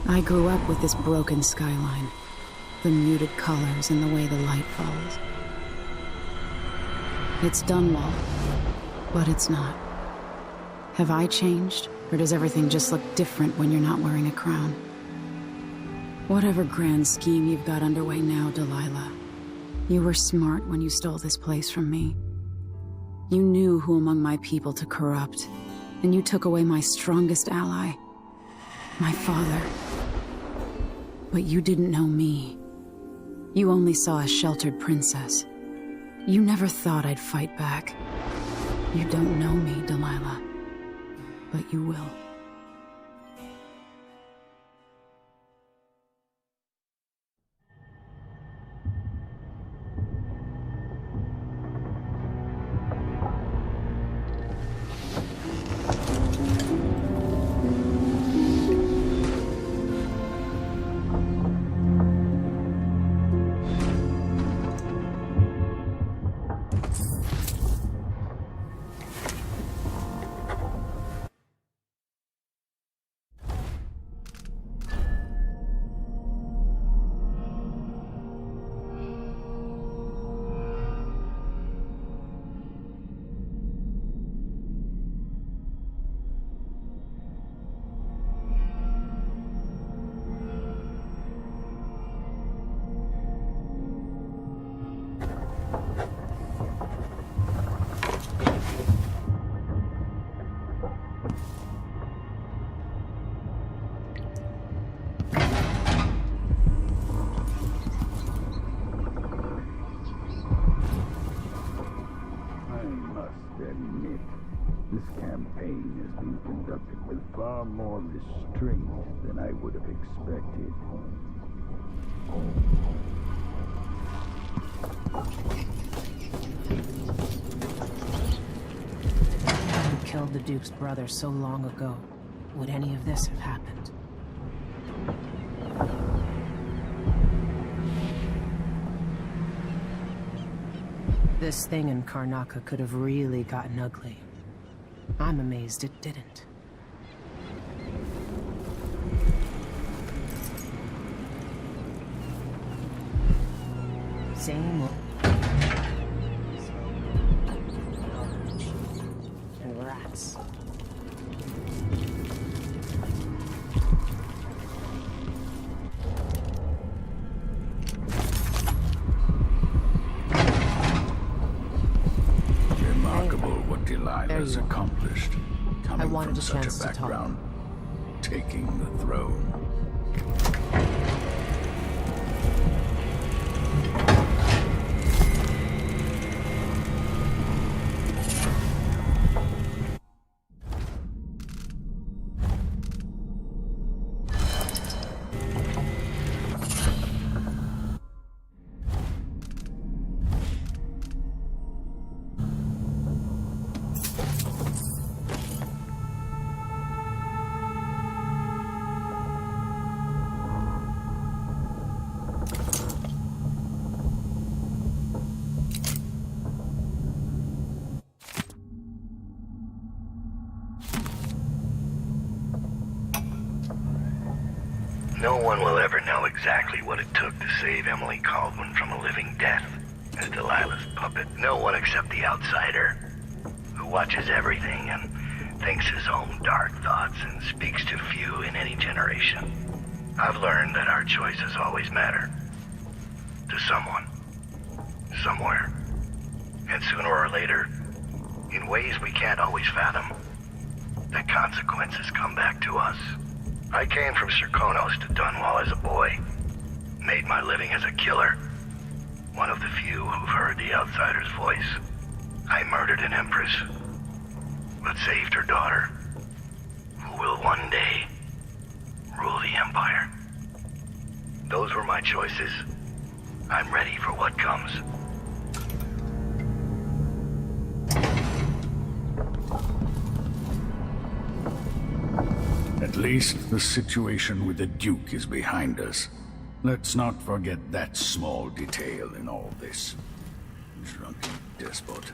I grew up with this broken skyline. The muted colors and the way the light falls. It's done well, but it's not. Have I changed, or does everything just look different when you're not wearing a crown? Whatever grand scheme you've got underway now, Delilah, you were smart when you stole this place from me. You knew who among my people to corrupt, and you took away my strongest ally, my father. But you didn't know me. You only saw a sheltered princess. You never thought I'd fight back. You don't know me, Delilah, but you will. This campaign has been conducted with far more restraint than I would have expected. You killed the Duke's brother so long ago. Would any of this have happened? This thing in Karnaca could have really gotten ugly. I'm amazed it didn't. Same old. And rats. Remarkable what Delilah's accomplished. I Coming wanted from a such chance a to talk. background, taking the throne. No one will ever know exactly what it took to save Emily Caldwin from a living death as Delilah's puppet. No one except the outsider, who watches everything and thinks his own dark thoughts and speaks to few in any generation. I've learned that our choices always matter. To someone. Somewhere. And sooner or later, in ways we can't always fathom, the consequences come back to us. I came from Serkonos to Dunwall as a boy. Made my living as a killer. One of the few who've heard the outsider's voice. I murdered an Empress, but saved her daughter, who will one day rule the Empire. Those were my choices. I'm ready for what comes. At least the situation with the Duke is behind us. Let's not forget that small detail in all this. Drunken despot.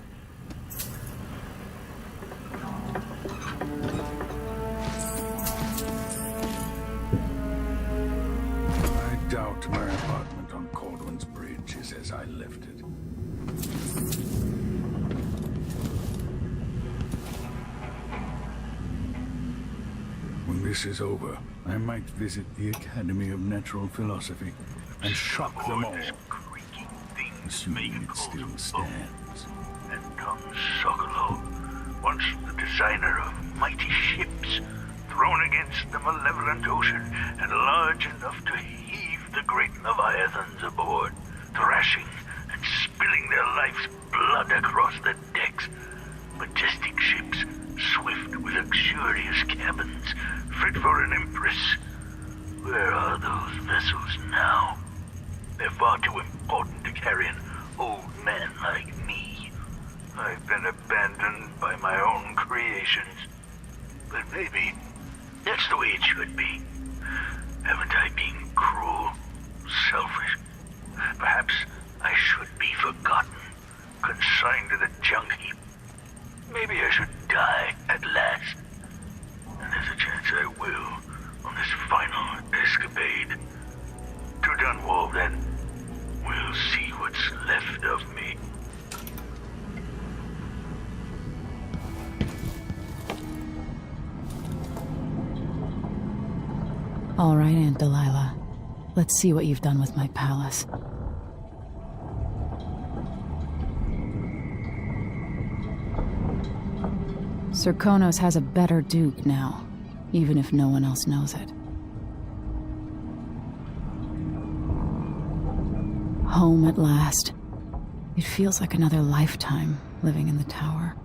as I left it. When this is over, I might visit the Academy of Natural Philosophy and shock them all, This creaking thing's assuming it making still stands. And Tom Sokolo, once the designer of mighty ships, thrown against the malevolent ocean and large enough to heave the great leviathans aboard, thrashing and spilling their life's blood across the decks. Majestic ships, swift with luxurious cabins, fit for an Empress. Where are those vessels now? They're far too important to carry an old man like me. I've been abandoned by my own creations. But maybe that's the way it should be. Haven't I been cruel, selfish? Perhaps I should be forgotten, consigned to the junk heap. Maybe I should die at last. And there's a chance I will on this final escapade. To Dunwall, then. We'll see what's left of me. All right, Aunt Delilah. Let's see what you've done with my palace. Sir Konos has a better duke now, even if no one else knows it. Home at last. It feels like another lifetime living in the tower.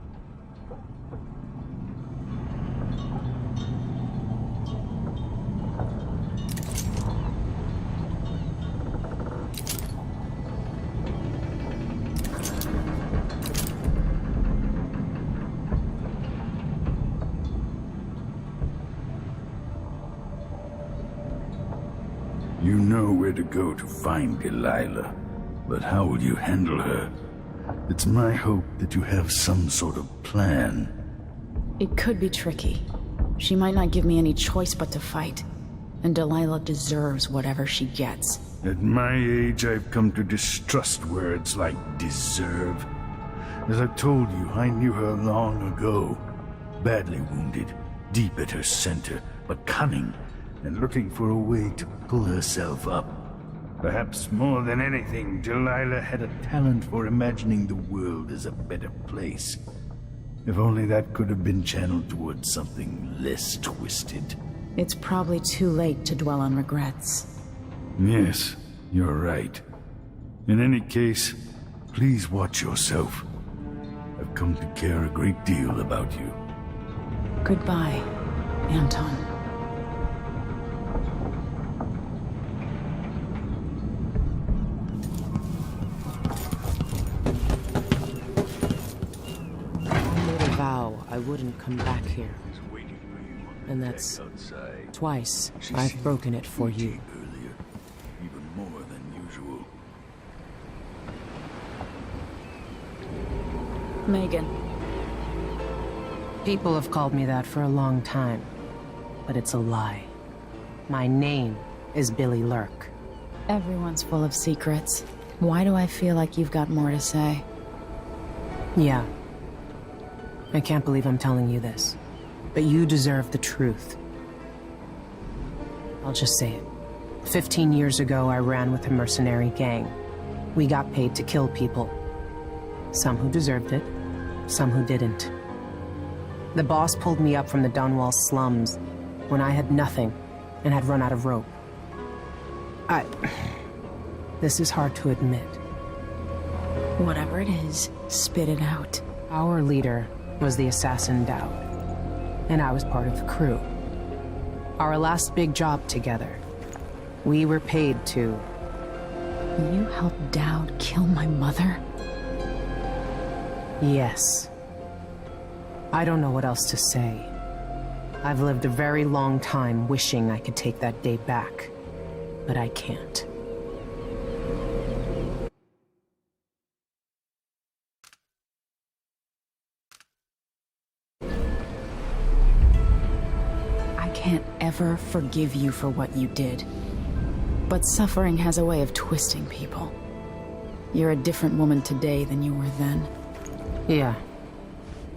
You know where to go to find Delilah, but how will you handle her? It's my hope that you have some sort of plan. It could be tricky. She might not give me any choice but to fight. And Delilah deserves whatever she gets. At my age, I've come to distrust words like deserve. As I've told you, I knew her long ago. Badly wounded, deep at her center, but cunning, and looking for a way to pull herself up. Perhaps more than anything, Delilah had a talent for imagining the world as a better place. If only that could have been channeled towards something less twisted. It's probably too late to dwell on regrets. Yes, you're right. In any case, please watch yourself. I've come to care a great deal about you. Goodbye, Anton. I wouldn't come back here. And that's twice I've broken it for you. Earlier, even more than usual. Megan. People have called me that for a long time, but it's a lie. My name is Billy Lurk. Everyone's full of secrets. Why do I feel like you've got more to say? Yeah. I can't believe I'm telling you this, but you deserve the truth. I'll just say it. 15 years ago, I ran with a mercenary gang. We got paid to kill people. Some who deserved it, some who didn't. The boss pulled me up from the Dunwall slums when I had nothing and had run out of rope. This is hard to admit. Whatever it is, spit it out. Our leader was the assassin Dowd, and I was part of the crew. Our last big job together, we were paid to... You helped Dowd kill my mother? Yes. I don't know what else to say. I've lived a very long time wishing I could take that day back, but I can't. I can't ever forgive you for what you did. But suffering has a way of twisting people. You're a different woman today than you were then. Yeah.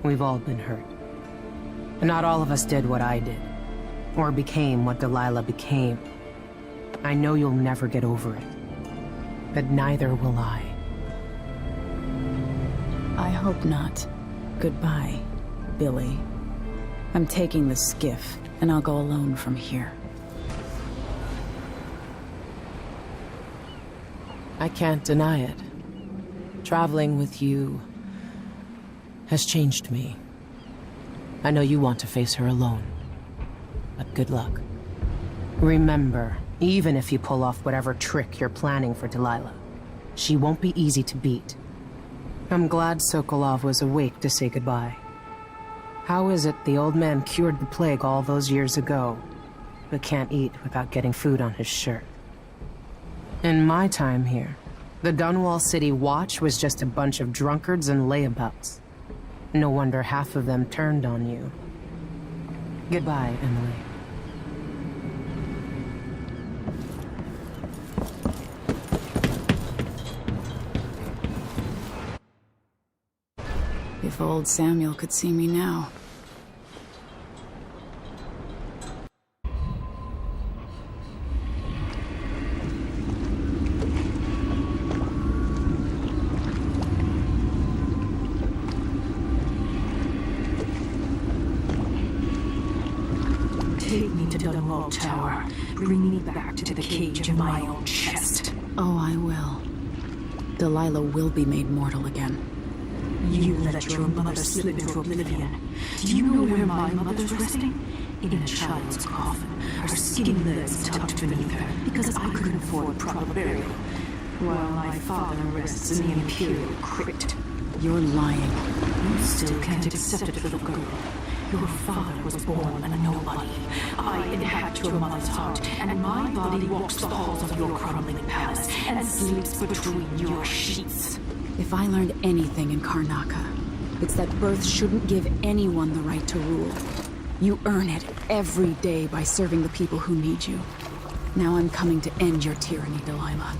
We've all been hurt. But not all of us did what I did. Or became what Delilah became. I know you'll never get over it. But neither will I. I hope not. Goodbye, Billy. I'm taking the skiff, and I'll go alone from here. I can't deny it. Traveling with you has changed me. I know you want to face her alone, but good luck. Remember, even if you pull off whatever trick you're planning for Delilah, she won't be easy to beat. I'm glad Sokolov was awake to say goodbye. How is it the old man cured the plague all those years ago, but can't eat without getting food on his shirt? In my time here, the Dunwall City Watch was just a bunch of drunkards and layabouts. No wonder half of them turned on you. Goodbye, Emily. If old Samuel could see me now. Take me to Dunwall Tower. Bring me back to the cage in my own chest. Oh, I will. Delilah will be made mortal again. You let your mother slip into oblivion. Do you know where my mother's resting? In a child's coffin, her skinny legs tucked beneath her, because I couldn't afford proper burial, while my father rests in the Imperial crypt. You're lying. You still can't accept it, little girl. Your father was born a nobody. I inhabit your mother's heart, and my body walks the halls of your crumbling palace and sleeps between your sheets. If I learned anything in Karnaca, it's that birth shouldn't give anyone the right to rule. You earn it every day by serving the people who need you. Now I'm coming to end your tyranny, Delilah.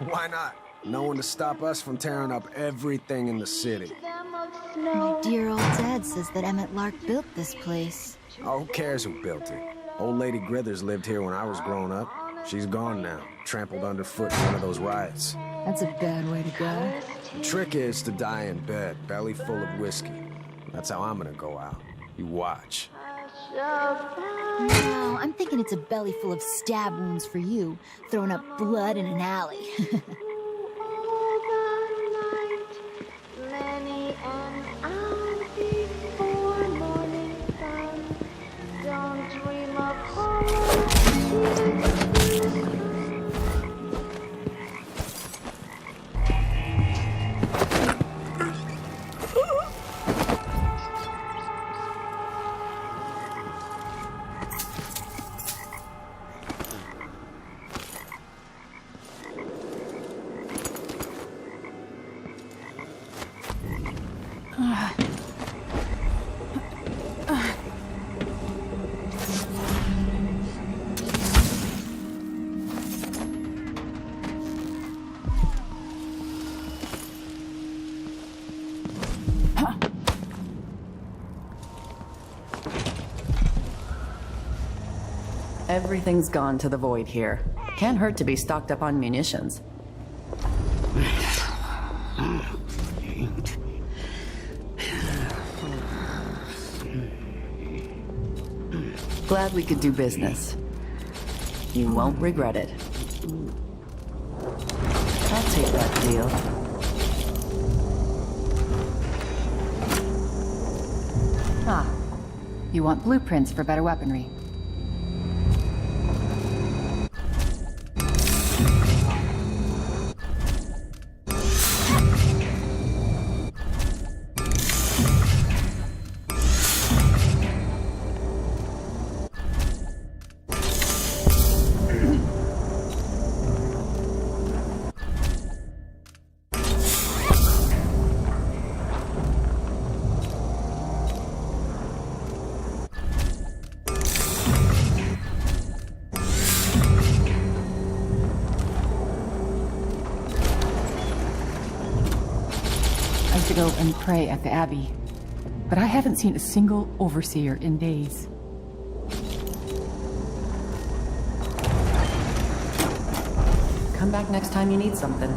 Why not? No one to stop us from tearing up everything in the city. My dear old dad says that Emmett Lark built this place. Oh, who cares who built it? Old Lady Grithers lived here when I was growing up. She's gone now, trampled underfoot in one of those riots. That's a bad way to go. The trick is to die in bed, belly full of whiskey. That's how I'm gonna go out. You watch. No, I'm thinking it's a belly full of stab wounds for you, throwing up blood in an alley. Everything's gone to the void here. Can't hurt to be stocked up on munitions. Glad we could do business. You won't regret it. I'll take that deal. Ah, you want blueprints for better weaponry. To go and pray at the Abbey, but I haven't seen a single overseer in days. Come back next time you need something.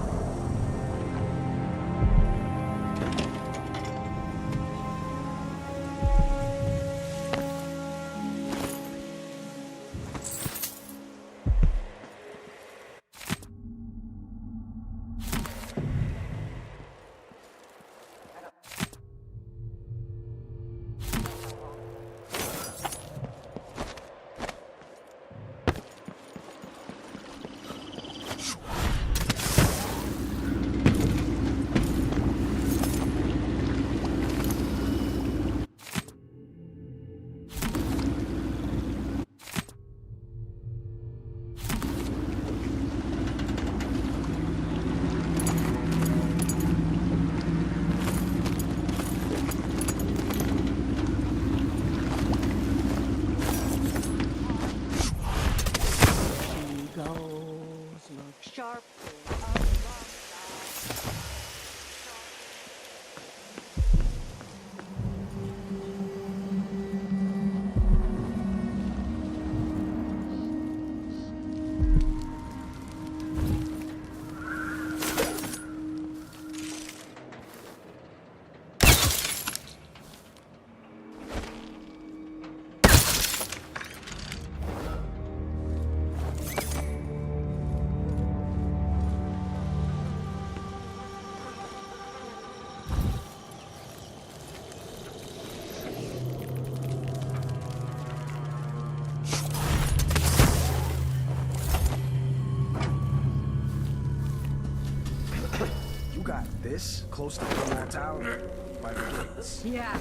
This? Close to Gilmore Tower? By the gates. Yeah,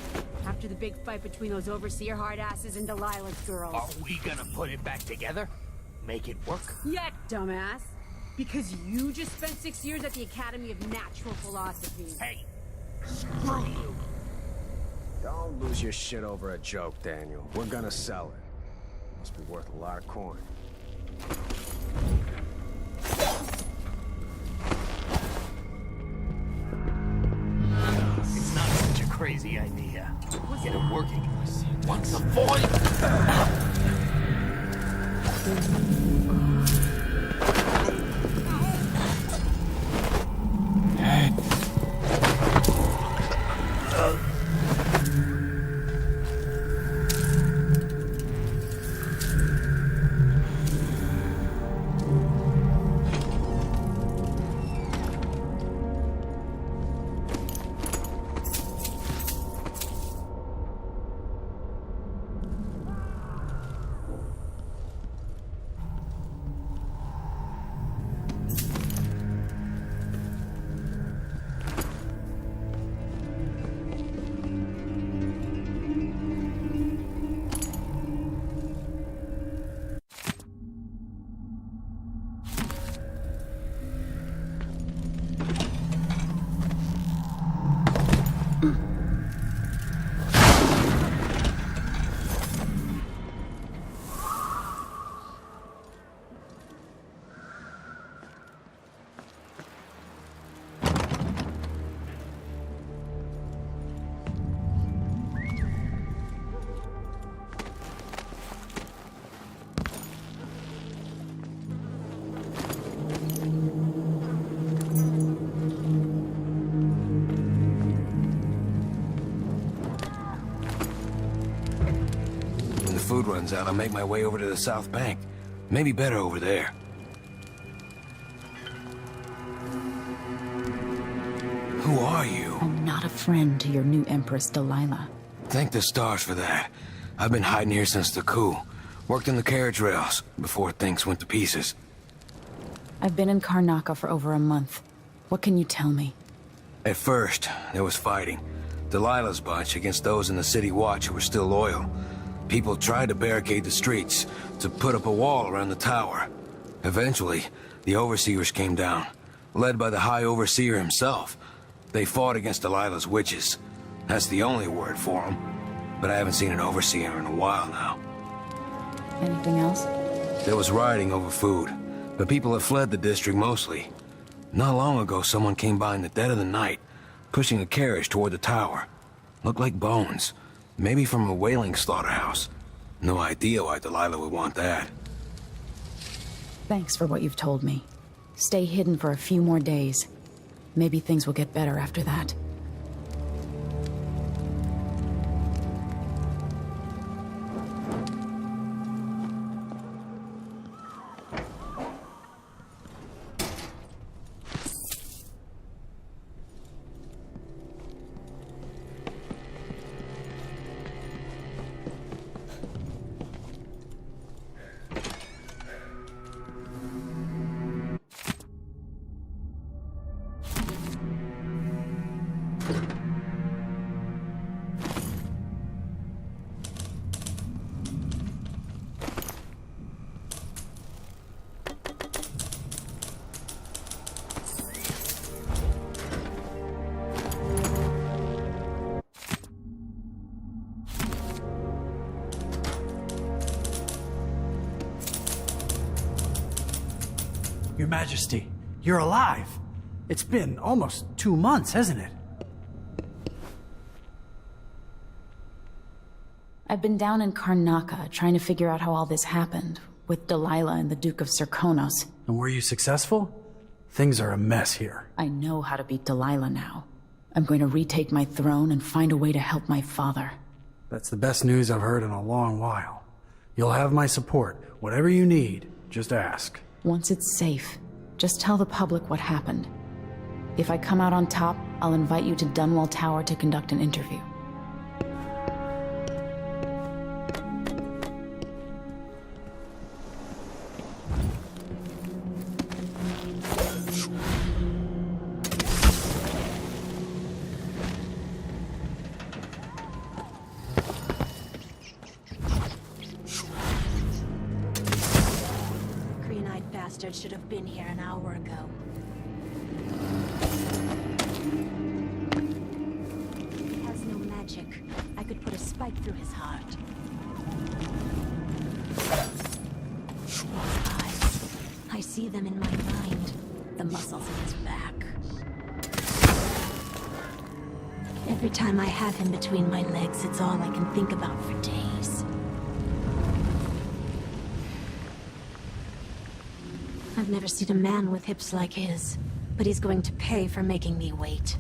after the big fight between those overseer hard-asses and Delilah's girls. Are we gonna put it back together? Make it work? Yeah, dumbass. Because you just spent 6 years at the Academy of Natural Philosophy. Hey, screw you. Don't lose your shit over a joke, Daniel. We're gonna sell it. Must be worth a lot of coin. It's not such a crazy idea. Get it working. Once a void. When the food runs out, I'll make my way over to the South Bank. Maybe better over there. Who are you? I'm not a friend to your new Empress, Delilah. Thank the stars for that. I've been hiding here since the coup. Worked in the carriage rails before things went to pieces. I've been in Karnaca for over a month. What can you tell me? At first, there was fighting. Delilah's bunch against those in the City Watch who were still loyal. People tried to barricade the streets, to put up a wall around the tower. Eventually, the Overseers came down, led by the High Overseer himself. They fought against Delilah's witches. That's the only word for them. But I haven't seen an Overseer in a while now. Anything else? There was rioting over food, but people have fled the district mostly. Not long ago, someone came by in the dead of the night, pushing a carriage toward the tower. Looked like bones. Maybe from a whaling slaughterhouse. No idea why Delilah would want that. Thanks for what you've told me. Stay hidden for a few more days. Maybe things will get better after that. Your Majesty, you're alive. It's been almost 2 months, hasn't it? I've been down in Karnaca trying to figure out how all this happened, with Delilah and the Duke of Serkonos. And were you successful? Things are a mess here. I know how to beat Delilah now. I'm going to retake my throne and find a way to help my father. That's the best news I've heard in a long while. You'll have my support. Whatever you need, just ask. Once it's safe, just tell the public what happened. If I come out on top, I'll invite you to Dunwall Tower to conduct an interview. Should have been here an hour ago. He has no magic. I could put a spike through his heart. His eyes. I see them in my mind. The muscles in his back. Every time I have him between my legs, it's all I can think about for days. I've never seen a man with hips like his, but he's going to pay for making me wait.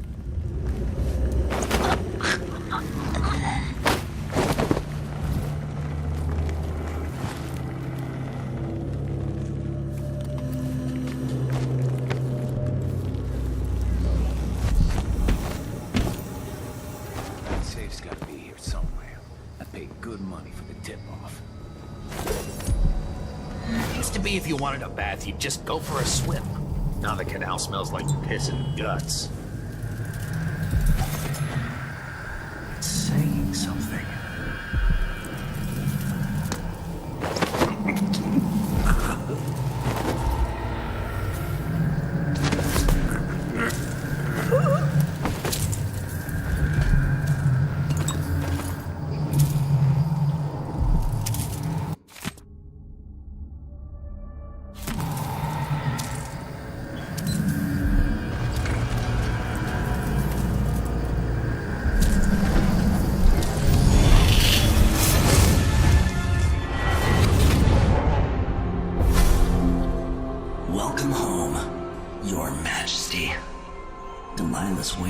That safe's gotta be here somewhere. I paid good money for the tip-off. Used to be if you wanted a bath, you'd just go for a swim. Now the canal smells like piss and guts. It's saying something.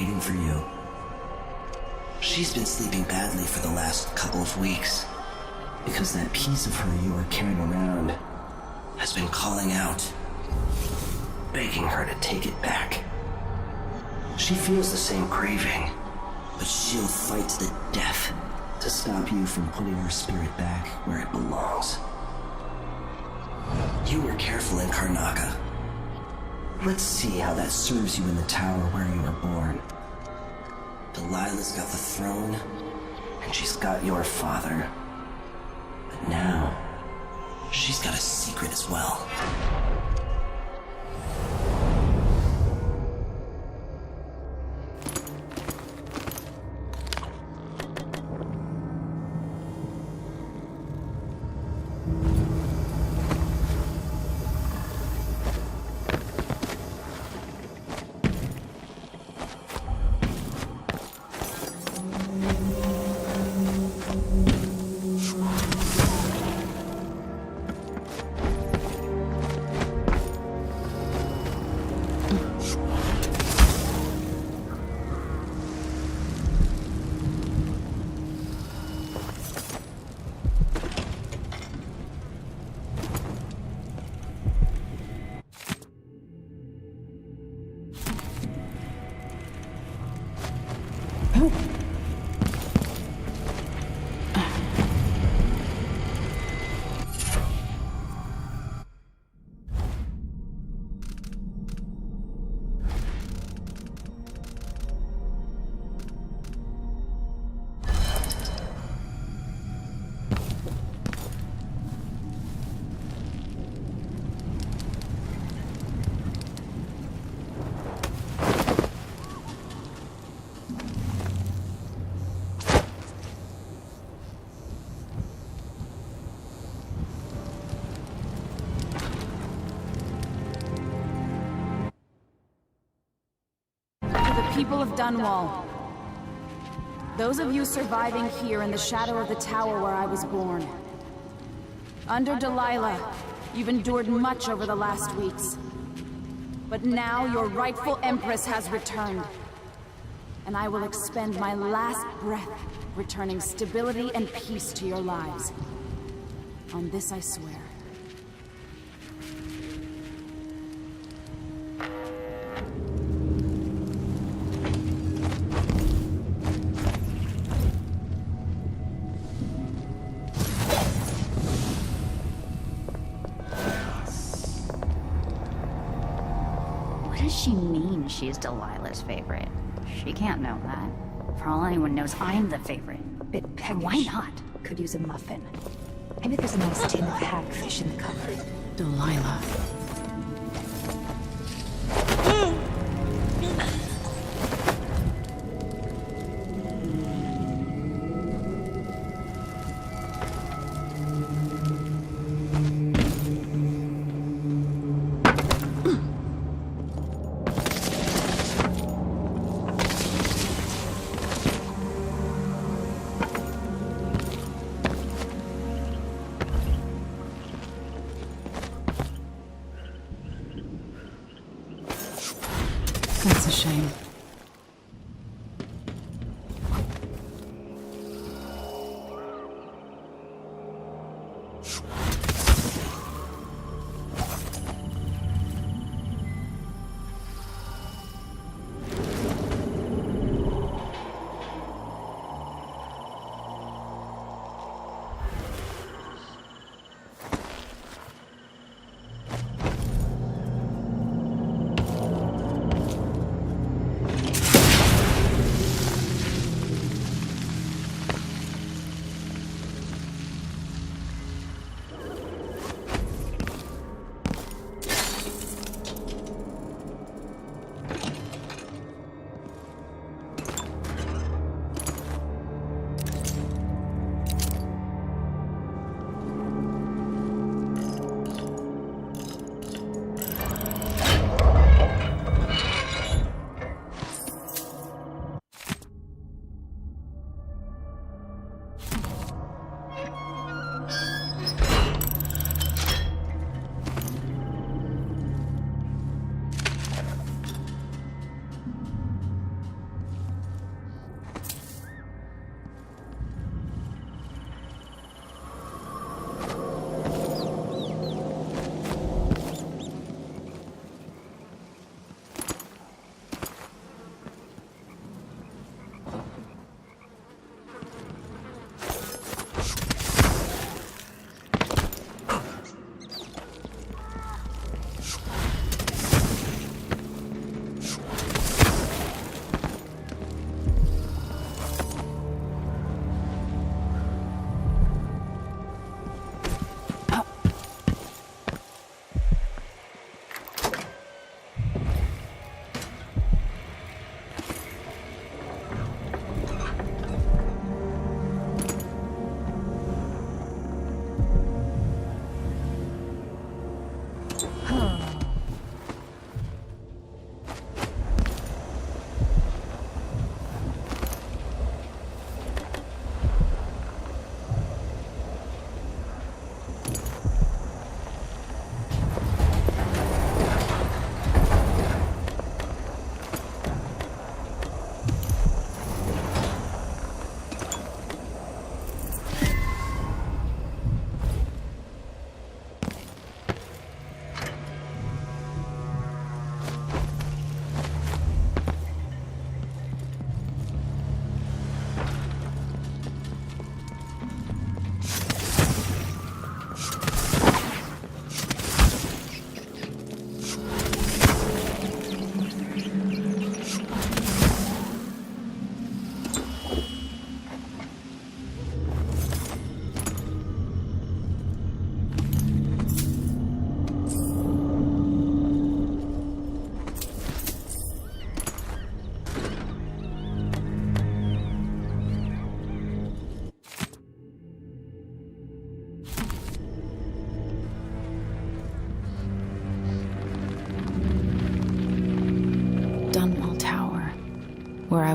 waiting for you. She's been sleeping badly for the last couple of weeks, because that piece of her you are carrying around has been calling out, begging her to take it back. She feels the same craving, but she'll fight to the death to stop you from putting her spirit back where it belongs. You were careful in Karnaca. Let's see how that serves you in the tower where you were born. Delilah's got the throne, and she's got your father. But now, she's got a secret as well. People of Dunwall, those of you surviving here in the shadow of the tower where I was born. Under Delilah, you've endured much over the last weeks. But now your rightful Empress has returned. And I will expend my last breath returning stability and peace to your lives. On this I swear. What does she mean she's Delilah's favorite? She can't know that. For all anyone knows, I'm the favorite. Bit peckish. Why not? Could use a muffin. Maybe there's a nice tin of hagfish in the cupboard. Delilah.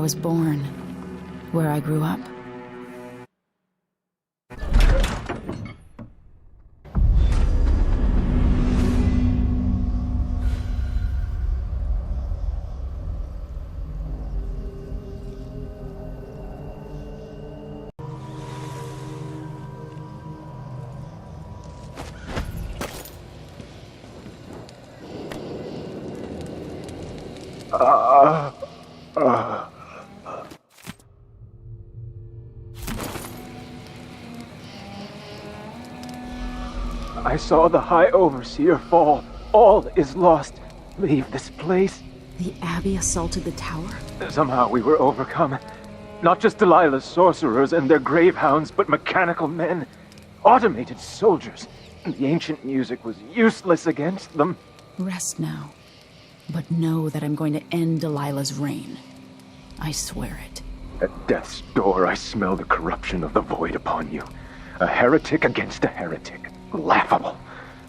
was born, where I grew up. I saw the High Overseer fall. All is lost. Leave this place. The Abbey assaulted the tower? Somehow we were overcome. Not just Delilah's sorcerers and their gravehounds, but mechanical men. Automated soldiers. The ancient music was useless against them. Rest now. But know that I'm going to end Delilah's reign. I swear it. At death's door, I smell the corruption of the void upon you. A heretic against a heretic. Laughable.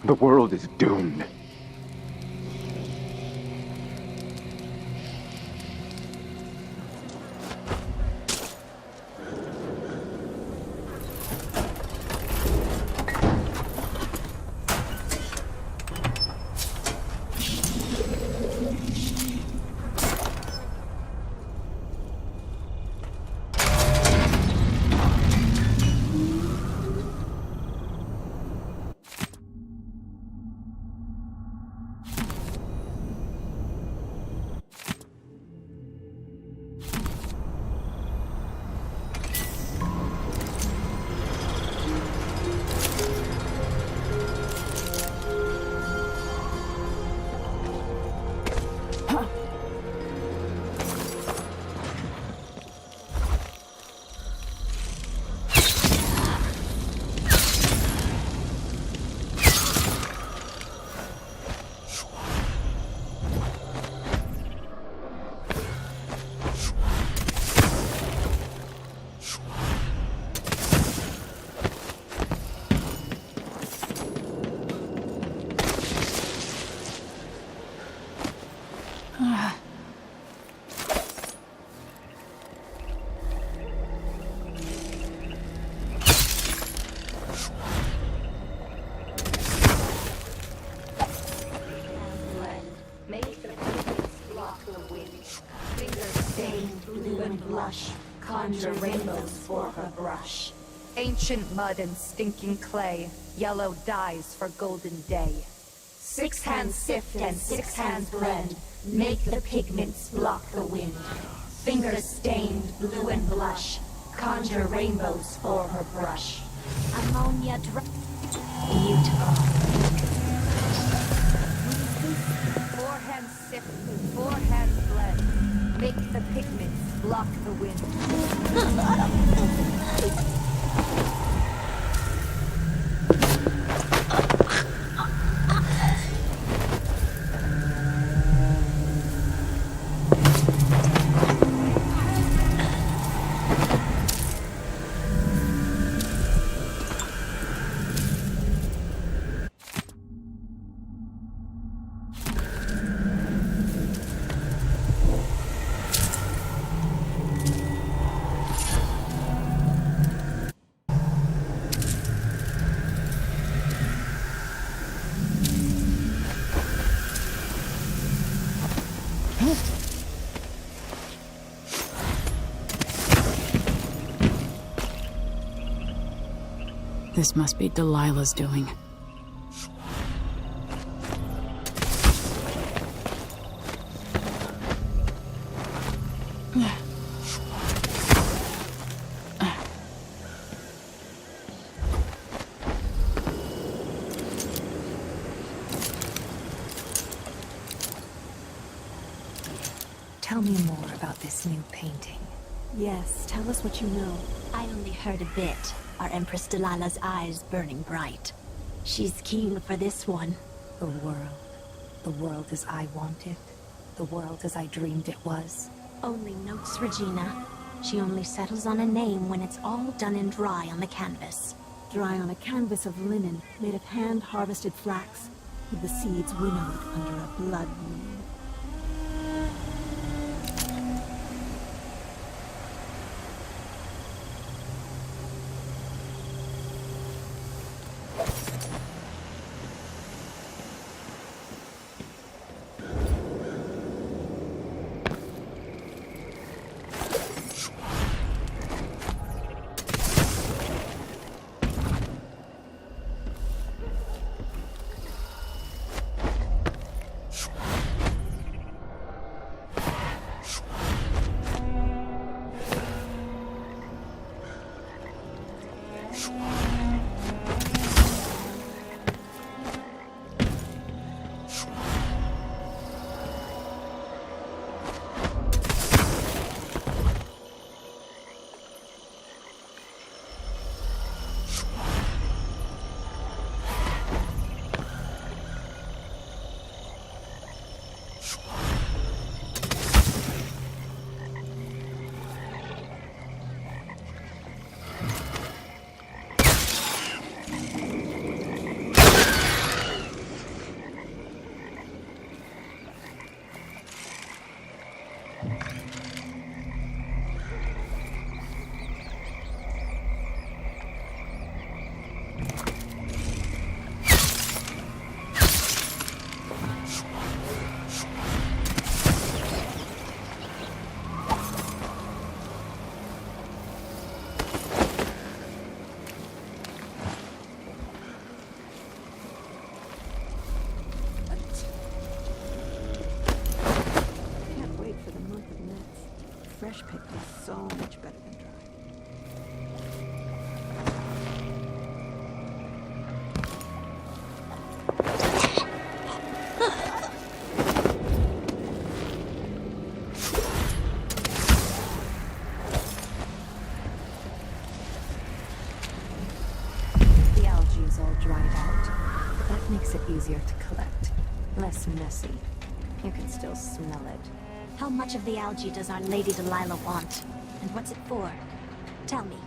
The world is doomed. Conjure rainbows for her brush. Ancient mud and stinking clay, yellow dyes for golden day. 6 hands sift and 6 hands blend, make the pigments block the wind. Fingers stained blue and blush, conjure rainbows for her brush. Ammonia Beautiful. 4 hands sift, 4 hands blend, make the pigments block the wind. This must be Delilah's doing. Tell me more about this new painting. Yes, tell us what you know. I only heard a bit. Our Empress Delilah's eyes burning bright. She's keen for this one. The world. The world as I want it. The world as I dreamed it was. Only notes, Regina. She only settles on a name when it's all done and dry on the canvas. Dry on a canvas of linen made of hand-harvested flax, with the seeds winnowed under a blood moon. It's so much better than dry. The algae is all dried out. That makes it easier to collect. Less messy. You can still smell it. How much of the algae does our Lady Delilah want? And what's it for? Tell me.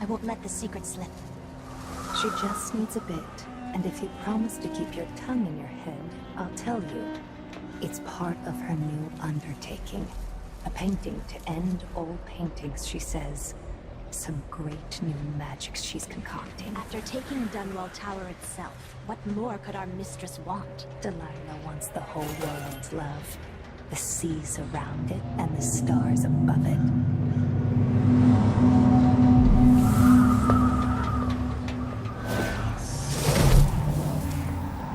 I won't let the secret slip. She just needs a bit. And if you promise to keep your tongue in your head, I'll tell you. It's part of her new undertaking. A painting to end all paintings, she says. Some great new magics she's concocting. After taking Dunwell Tower itself, what more could our mistress want? Delilah wants the whole world's love. The seas around it and the stars above it.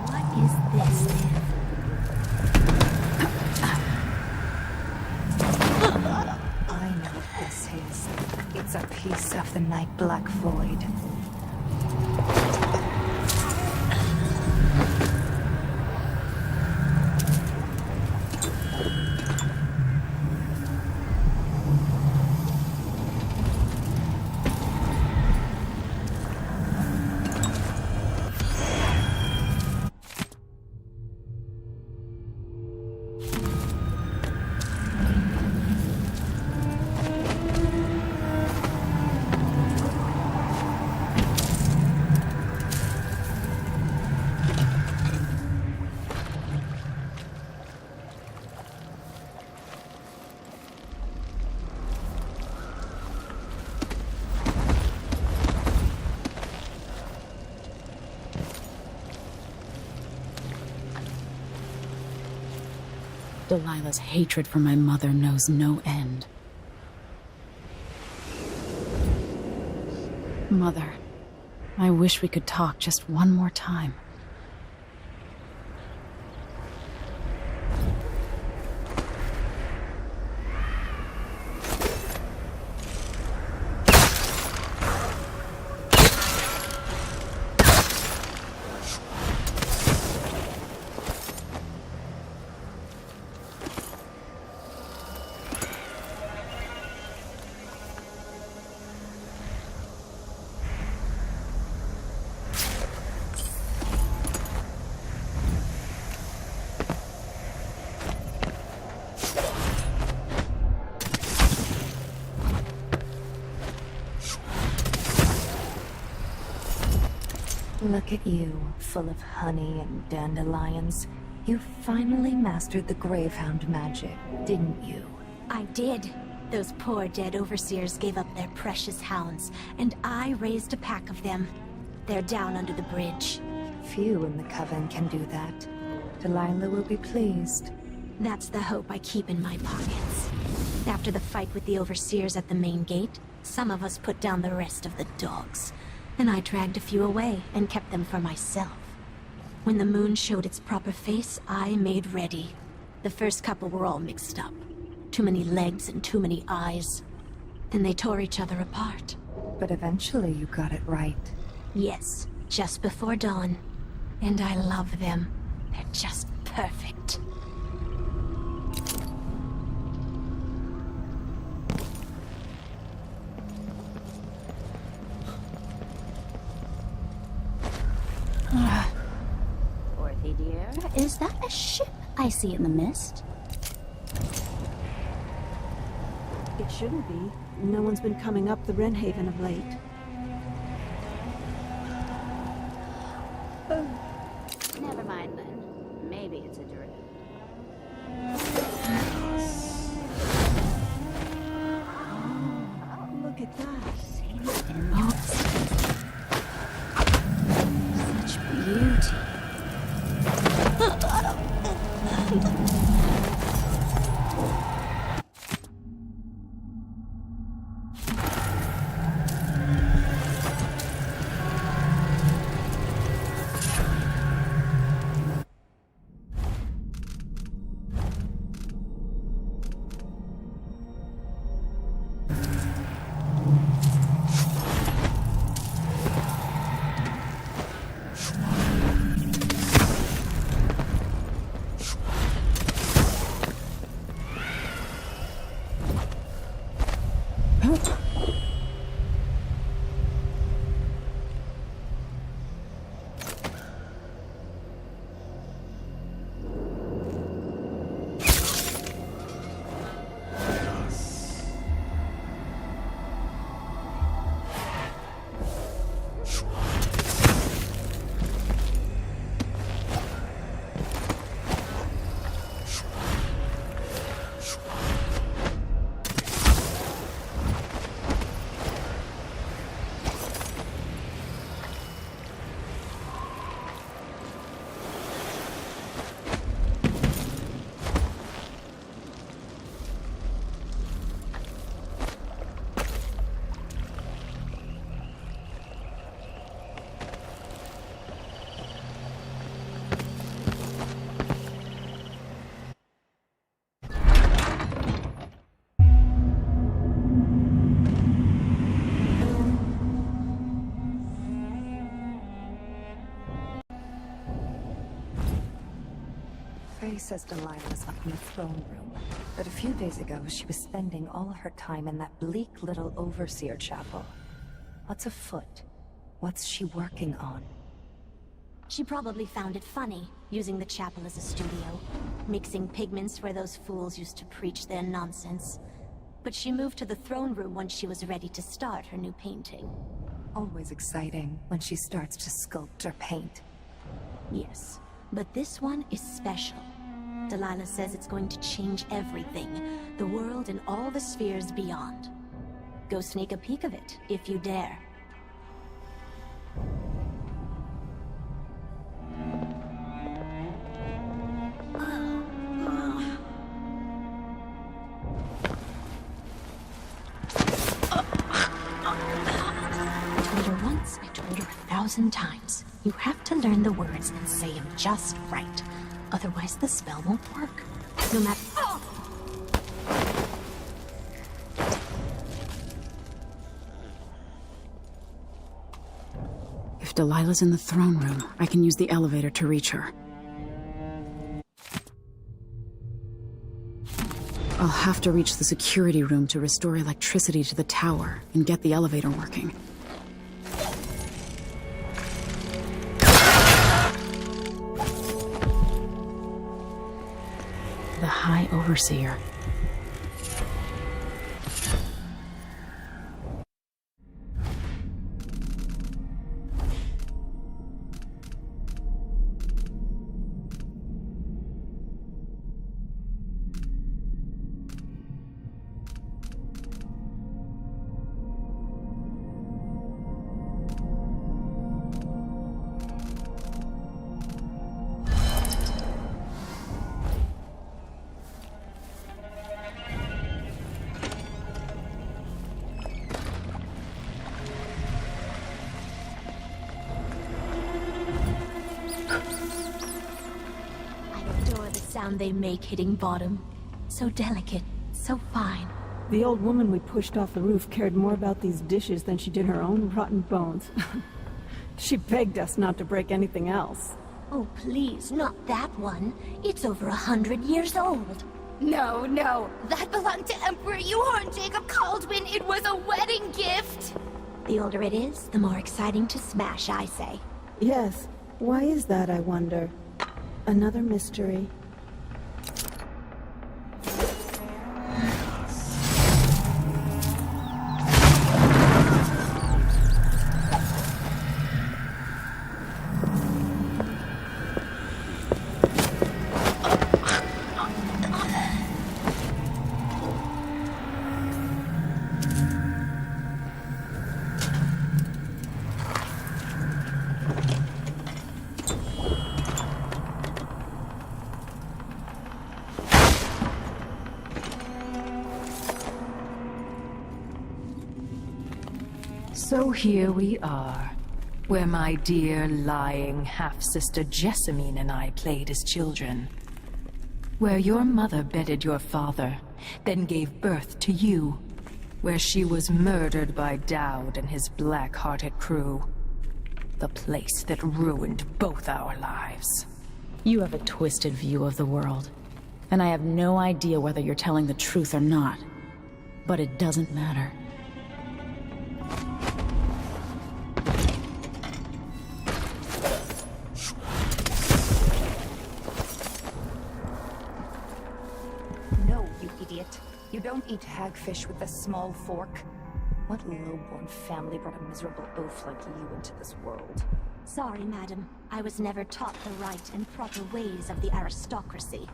What is this? I know what this is. It's a piece of the night black void. Delilah's hatred for my mother knows no end. Mother, I wish we could talk just one more time. Look at you, full of honey and dandelions. You finally mastered the Gravehound magic, didn't you? I did. Those poor dead overseers gave up their precious hounds, and I raised a pack of them. They're down under the bridge. Few in the Coven can do that. Delilah will be pleased. That's the hope I keep in my pockets. After the fight with the overseers at the main gate, some of us put down the rest of the dogs. And I dragged a few away and kept them for myself. When the moon showed its proper face, I made ready. The first couple were all mixed up. Too many legs and too many eyes. Then they tore each other apart. But eventually you got it right. Yes, just before dawn. And I love them. They're just perfect. Dorothy, dear, is that a ship I see in the mist? It shouldn't be. No one's been coming up the Wrenhaven of late. Never mind then. Maybe it's a drift. Oh, look at that. Such beauty. Faye says Delilah's up in the throne room, but a few days ago she was spending all her time in that bleak little overseer chapel. What's afoot? What's she working on? She probably found it funny, using the chapel as a studio, mixing pigments where those fools used to preach their nonsense. But she moved to the throne room once she was ready to start her new painting. Always exciting when she starts to sculpt or paint. Yes, but this one is special. Delilah says it's going to change everything, the world and all the spheres beyond. Go sneak a peek of it, if you dare. I told her once, I told her 1,000 times. You have to learn the words and say them just right. Otherwise the spell won't work. No matter... If Delilah's in the throne room, I can use the elevator to reach her. I'll have to reach the security room to restore electricity to the tower and get the elevator working. The High Overseer. Sound they make hitting bottom. So delicate, so fine. The old woman we pushed off the roof cared more about these dishes than she did her own rotten bones. She begged us not to break anything else. Oh, please, not that one. It's over 100 years old. No, no. That belonged to Emperor Euhorn Jacob Caldwin. It was a wedding gift. The older it is, the more exciting to smash, I say. Yes. Why is that, I wonder? Another mystery. So here we are, where my dear lying half-sister Jessamine and I played as children. Where your mother bedded your father, then gave birth to you. Where she was murdered by Dowd and his black-hearted crew. The place that ruined both our lives. You have a twisted view of the world, and I have no idea whether you're telling the truth or not. But it doesn't matter. You don't eat hagfish with a small fork. What low-born family brought a miserable oaf like you into this world? Sorry, madam. I was never taught the right and proper ways of the aristocracy.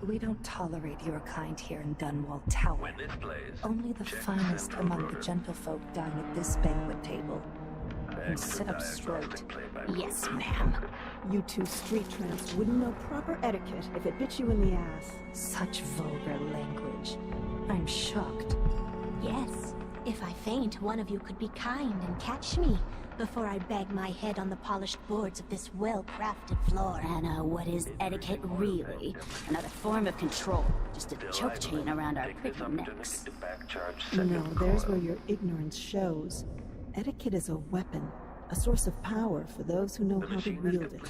We don't tolerate your kind here in Dunwall Tower. Only the finest among the gentlefolk dine at this banquet table. And sit up straight. Yes, ma'am. You two street tramps wouldn't know proper etiquette if it bit you in the ass. Such vulgar language. I'm shocked. Yes. If I faint, one of you could be kind and catch me before I bang my head on the polished boards of this well-crafted floor. Anna, what is etiquette really? Another form of control. Just a choke chain around our prickly necks. No, there's where your ignorance shows. Etiquette is a weapon, a source of power for those who know how to wield it.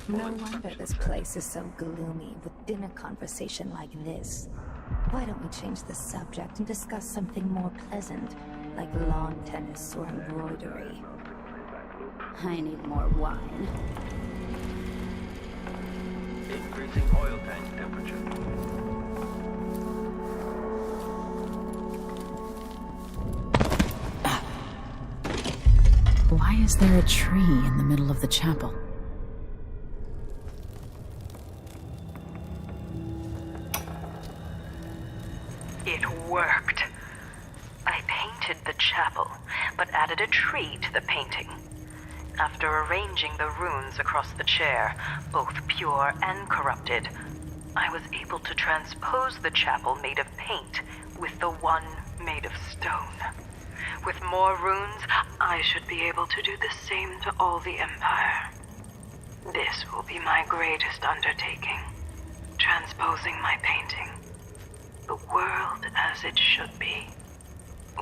No wonder this place is so gloomy with dinner conversation like this. Why don't we change the subject and discuss something more pleasant, like lawn tennis or embroidery? I need more wine. Increasing oil tank temperature. Why is there a tree in the middle of the chapel? It worked. I painted the chapel, but added a tree to the painting. After arranging the runes across the chair, both pure and corrupted, I was able to transpose the chapel made of paint with the one made of stone. With more runes, I should be able to do the same to all the Empire. This will be my greatest undertaking, transposing my painting. The world as it should be.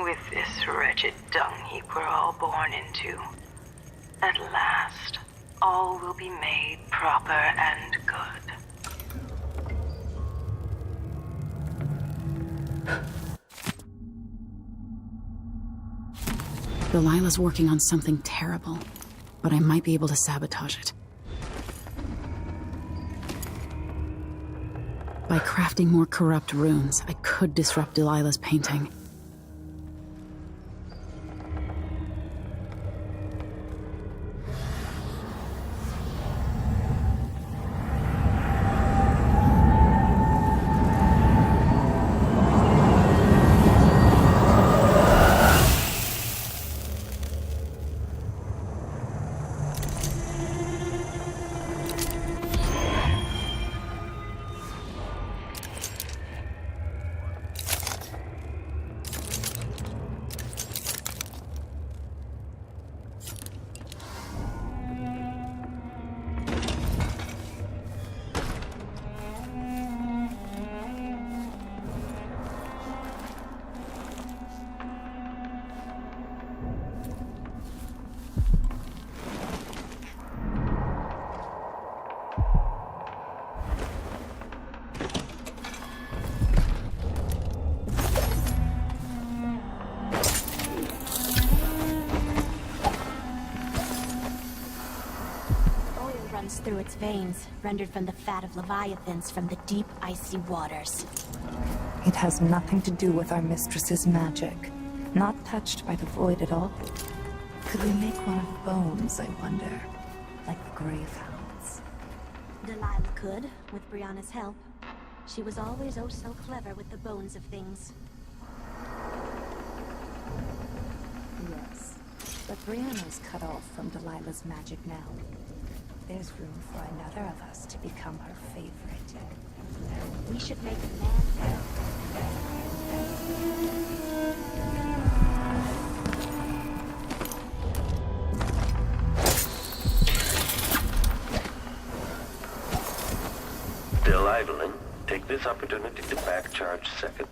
With this wretched dung heap we're all born into. At last, all will be made proper and good. Delilah's working on something terrible, but I might be able to sabotage it. By crafting more corrupt runes, I could disrupt Delilah's painting. Through its veins, rendered from the fat of leviathans from the deep, icy waters. It has nothing to do with our mistress's magic. Not touched by the void at all. Could we make one of bones, I wonder? Like the Gravehounds. Delilah could, with Brianna's help. She was always oh so clever with the bones of things. Yes, but Brianna's cut off from Delilah's magic now. There's room for another of us to become her favorite. We should make a man. Still idling? Take this opportunity to back charge second.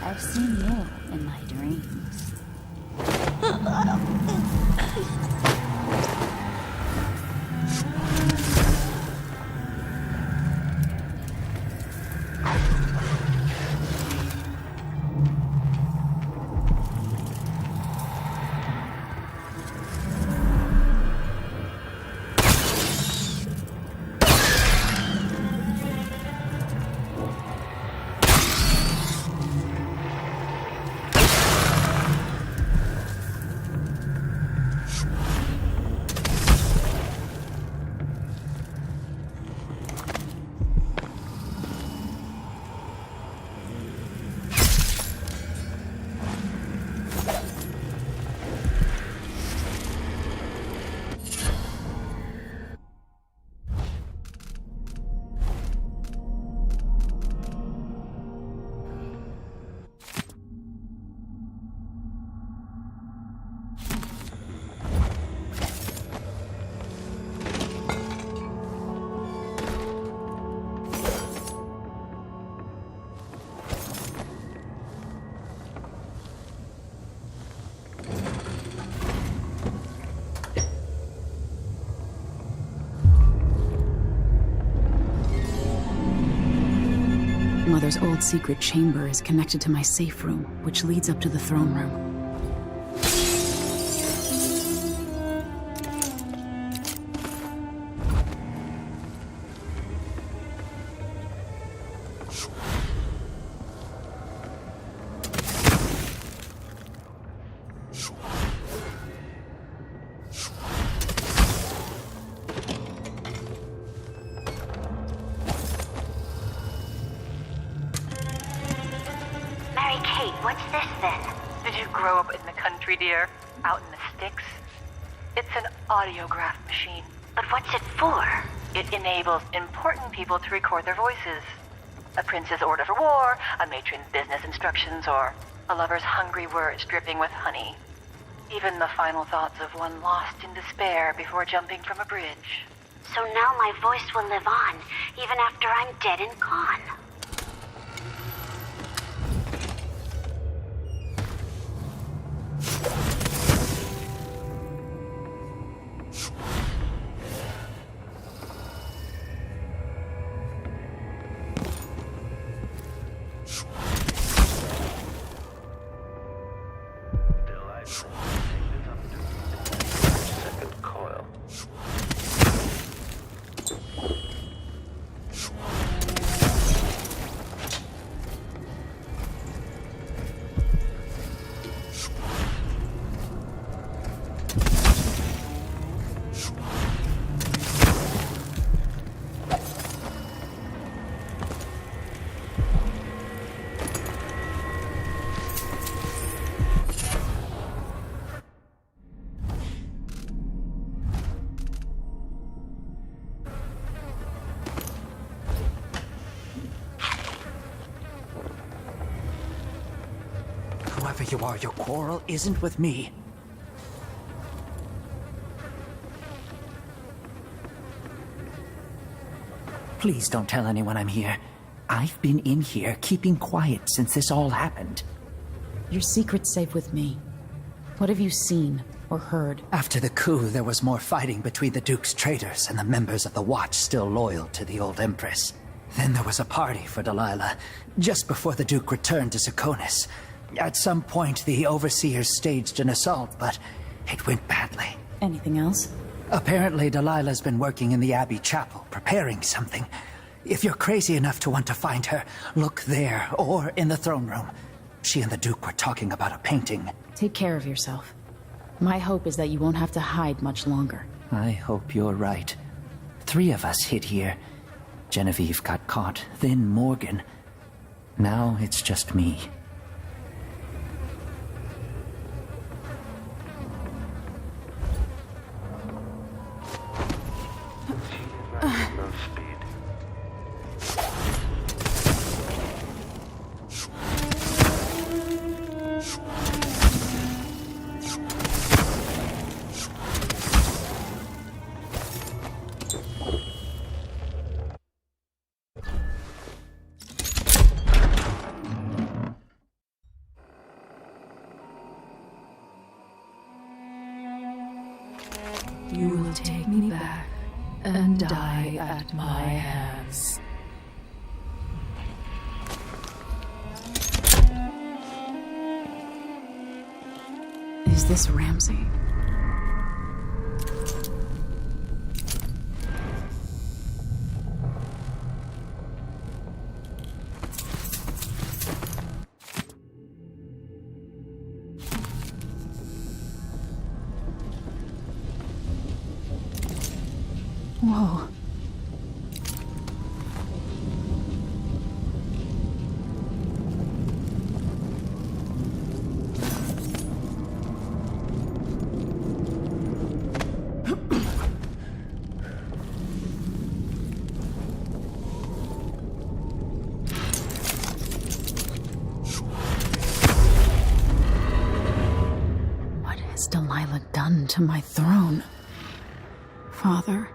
I've seen you in my dreams. Mother's old secret chamber is connected to my safe room, which leads up to the throne room. What's this then? Did you grow up in the country, dear? Out in the sticks? It's an audiograph machine. But what's it for? It enables important people to record their voices. A prince's order for war, a matron's business instructions, or a lover's hungry words dripping with honey. Even the final thoughts of one lost in despair before jumping from a bridge. So now my voice will live on, even after I'm dead and gone. Whoever you are, your quarrel isn't with me. Please don't tell anyone I'm here. I've been in here keeping quiet since this all happened. Your secret's safe with me. What have you seen or heard? After the coup, there was more fighting between the Duke's traitors and the members of the Watch still loyal to the old Empress. Then there was a party for Delilah, just before the Duke returned to Serkonis. At some point, the Overseers staged an assault, but it went badly. Anything else? Apparently, Delilah's been working in the Abbey Chapel, preparing something. If you're crazy enough to want to find her, look there, or in the throne room. She and the Duke were talking about a painting. Take care of yourself. My hope is that you won't have to hide much longer. I hope you're right. 3 of us hid here. Genevieve got caught, then Morgan. Now it's just me. and die at my hands. Is this Ramsey? Whoa. What has Delilah done to my throne? Father?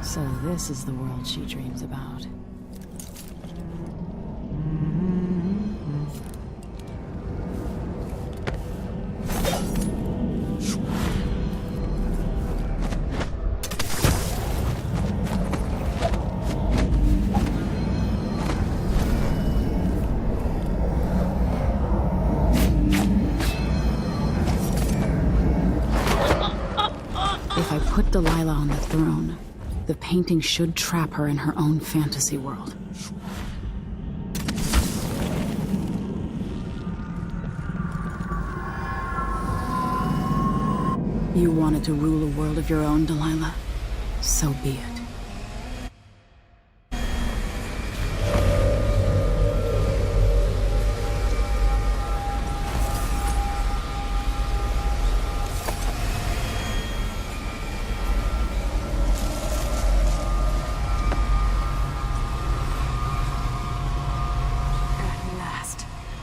So this is the world she dreams about. If I put Delilah on the throne, the painting should trap her in her own fantasy world. You wanted to rule a world of your own, Delilah? So be it.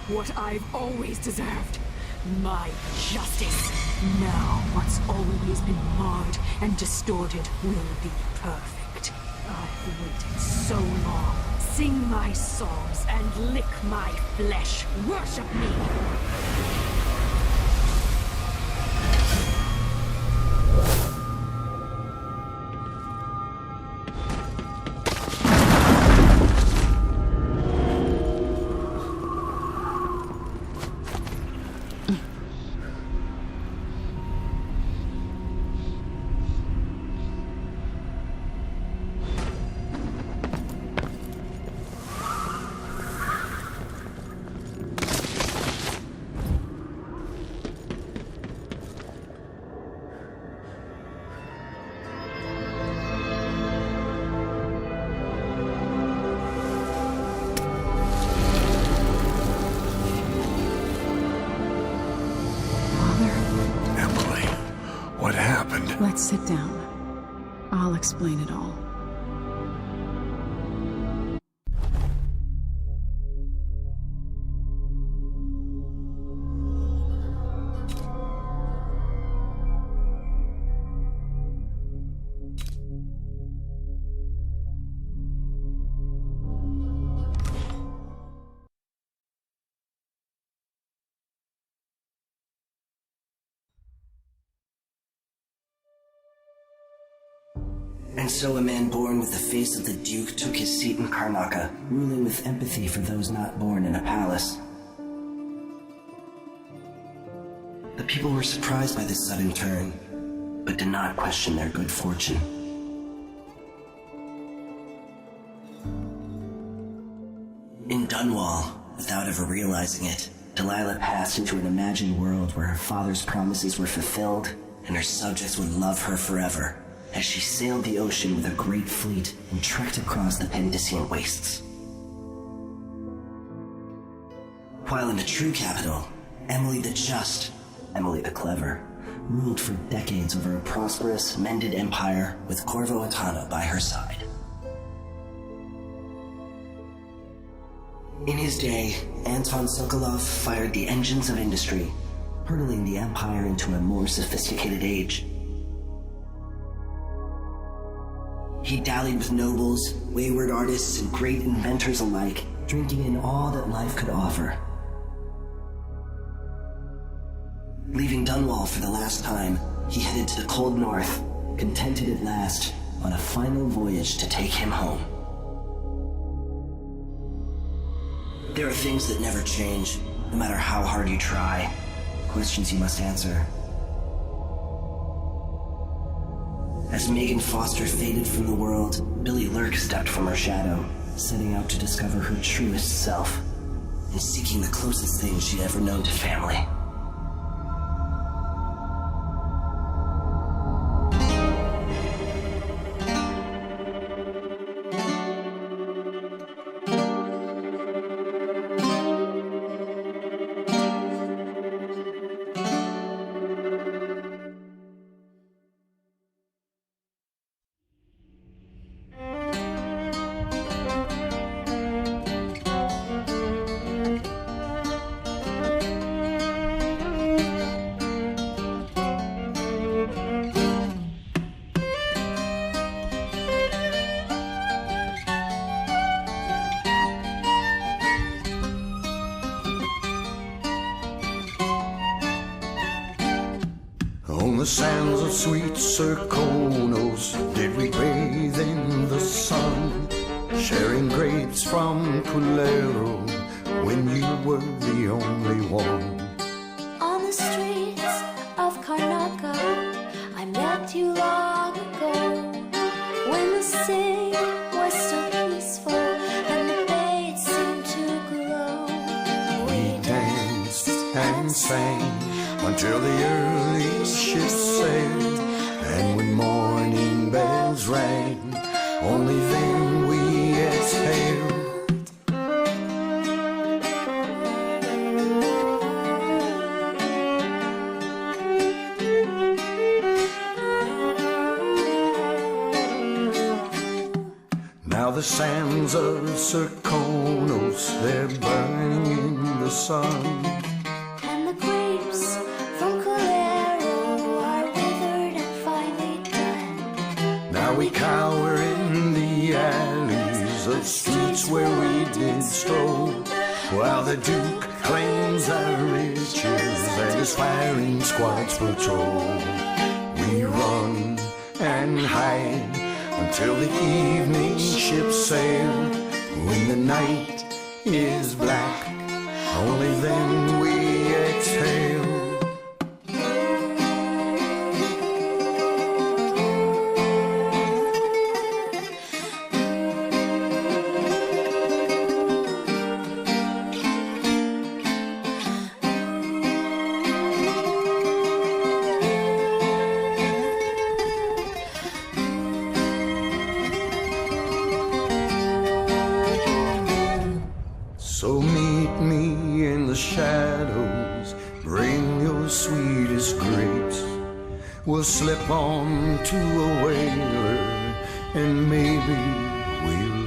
What I've always deserved. My justice. Now what's always been marred and distorted will be perfect. I've waited so long. Sing my songs and lick my flesh. Worship me. What happened? Let's sit down. I'll explain it all. And so a man born with the face of the Duke took his seat in Karnaca, ruling with empathy for those not born in a palace. The people were surprised by this sudden turn, but did not question their good fortune. In Dunwall, without ever realizing it, Delilah passed into an imagined world where her father's promises were fulfilled and her subjects would love her forever, as she sailed the ocean with a great fleet and trekked across the Pendician wastes. While in the true capital, Emily the Just, Emily the Clever, ruled for decades over a prosperous, mended empire with Corvo Attano by her side. In his day, Anton Sokolov fired the engines of industry, hurtling the empire into a more sophisticated age. He dallied with nobles, wayward artists, and great inventors alike, drinking in all that life could offer. Leaving Dunwall for the last time, he headed to the cold north, contented at last, on a final voyage to take him home. There are things that never change, no matter how hard you try. Questions you must answer. As Megan Foster faded from the world, Billy Lurk stepped from her shadow, setting out to discover her truest self, and seeking the closest thing she'd ever known to family. On the sands of sweet Serkonos did we bathe in the sun, sharing grapes from Culero when you were the only one. On the streets of Karnaca, I met you long ago, when the city was so peaceful and the bay seemed to glow. We danced and sang until the early ships sailed, and when morning bells rang, only then we exhaled. Now the sands of Serkonos, they're burning in the sun, And the grapes from Culero are withered and finally done. now we cower in the alleys of streets where we did stroll, while the Duke claims our riches and his firing squads patrol. We run and hide until the evening ships sail. When the night is black, only then we exhale. So meet me in the shadows, bring your sweetest grapes. We'll slip on to a whaler, and maybe we'll